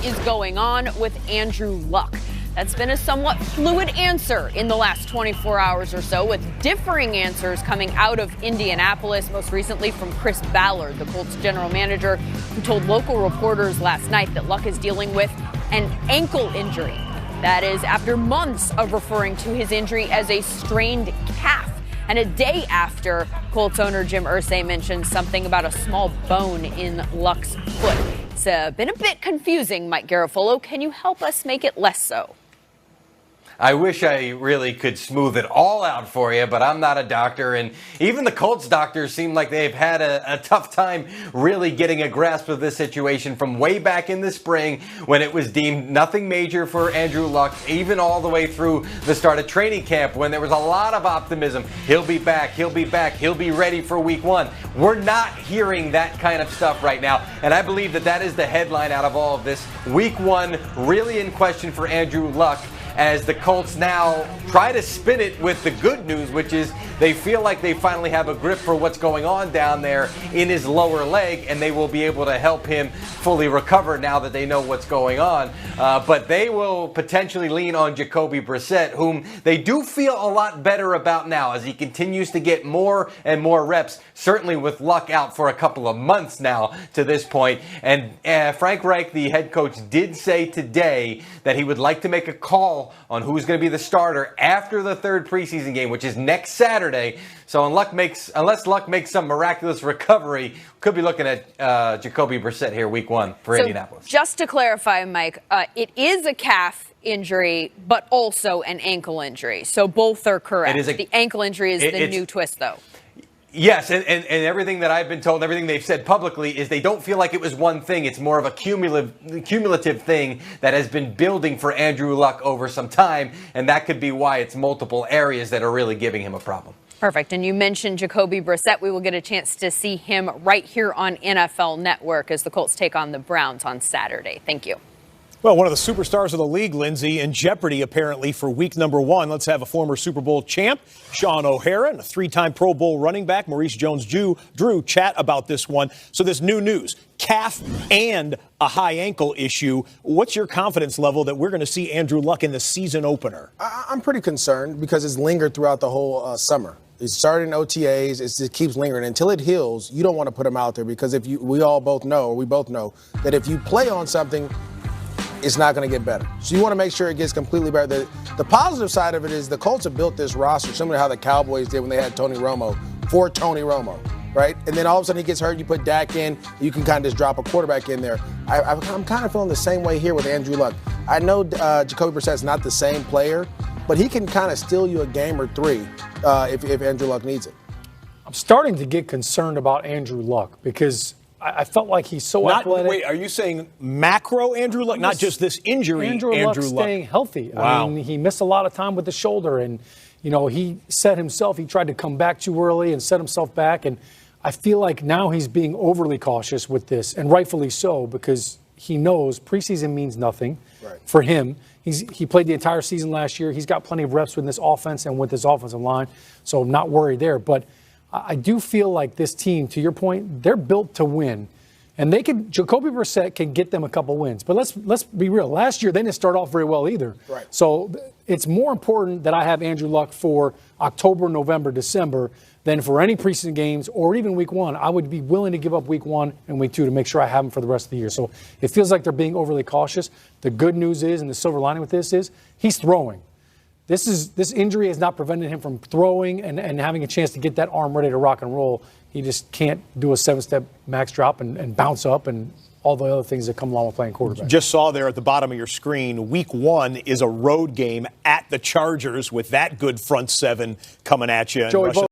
is going on with Andrew Luck? That's been a somewhat fluid answer in the last 24 hours or so, with differing answers coming out of Indianapolis, most recently from Chris Ballard, the Colts general manager, who told local reporters last night that Luck is dealing with an ankle injury. That is after months of referring to his injury as a strained calf. And a day after, Colts owner Jim Irsay mentioned something about a small bone in Luck's foot. It's been a bit confusing, Mike Garafolo. Can you help us make it less so? I wish I really could smooth it all out for you, but I'm not a doctor, and even the Colts doctors seem like they've had a tough time really getting a grasp of this situation from way back in the spring when it was deemed nothing major for Andrew Luck, even all the way through the start of training camp when there was a lot of optimism. He'll be back, he'll be back, he'll be ready for week one. We're not hearing that kind of stuff right now, and I believe that is the headline out of all of this. Week one really in question for Andrew Luck, as the Colts now try to spin it with the good news, which is they feel like they finally have a grip for what's going on down there in his lower leg, and they will be able to help him fully recover now that they know what's going on. But they will potentially lean on Jacoby Brissett, whom they do feel a lot better about now as he continues to get more and more reps, certainly with Luck out for a couple of months now to this point. And Frank Reich, the head coach, did say today that he would like to make a call on who's going to be the starter after the third preseason game, which is next Saturday. So unless Luck makes some miraculous recovery, could be looking at Jacoby Brissett here week one for Indianapolis. Just to clarify, Mike, it is a calf injury, but also an ankle injury. So both are correct. The ankle injury is the new twist, though. Yes, and everything that I've been told, everything they've said publicly is they don't feel like it was one thing. It's more of a cumulative thing that has been building for Andrew Luck over some time, and that could be why it's multiple areas that are really giving him a problem. Perfect. And you mentioned Jacoby Brissett. We will get a chance to see him right here on NFL Network as the Colts take on the Browns on Saturday. Thank you. Well, one of the superstars of the league, Lindsay, in jeopardy apparently for week number one. Let's have a former Super Bowl champ, Sean O'Hara, and a three-time Pro Bowl running back, Maurice Jones-Drew, chat about this one. So this new news, calf and a high ankle issue. What's your confidence level that we're going to see Andrew Luck in the season opener? I'm pretty concerned because it's lingered throughout the whole summer. It started in OTAs. It keeps lingering. Until it heals, you don't want to put him out there because we both know that if you play on something, it's not going to get better. So you want to make sure it gets completely better. The positive side of it is the Colts have built this roster similar to how the Cowboys did when they had Tony Romo, for Tony Romo, right? And then all of a sudden he gets hurt, you put Dak in, you can kind of just drop a quarterback in there. I'm kind of feeling the same way here with Andrew Luck. I know Jacoby Brissett's not the same player, but he can kind of steal you a game or three if Andrew Luck needs it. I'm starting to get concerned about Andrew Luck because I felt like he's so athletic. Wait, are you saying macro Andrew Luck, not just this injury? Andrew Luck staying healthy. Wow. I mean, he missed a lot of time with the shoulder, and he said himself he tried to come back too early and set himself back. And I feel like now he's being overly cautious with this, and rightfully so, because he knows preseason means nothing for him. He played the entire season last year. He's got plenty of reps with this offense and with this offensive line, so I'm not worried there. But I do feel like this team, to your point, they're built to win. And Jacoby Brissett can get them a couple wins. But let's be real. Last year, they didn't start off very well either. Right. So it's more important that I have Andrew Luck for October, November, December than for any preseason games or even week one. I would be willing to give up week one and week two to make sure I have him for the rest of the year. So it feels like they're being overly cautious. The good news is, and the silver lining with this is, he's throwing. This injury has not prevented him from throwing and having a chance to get that arm ready to rock and roll. He just can't do a 7-step max drop and bounce up and all the other things that come along with playing quarterback. Just saw there at the bottom of your screen, week one is a road game at the Chargers with that good front seven coming at you.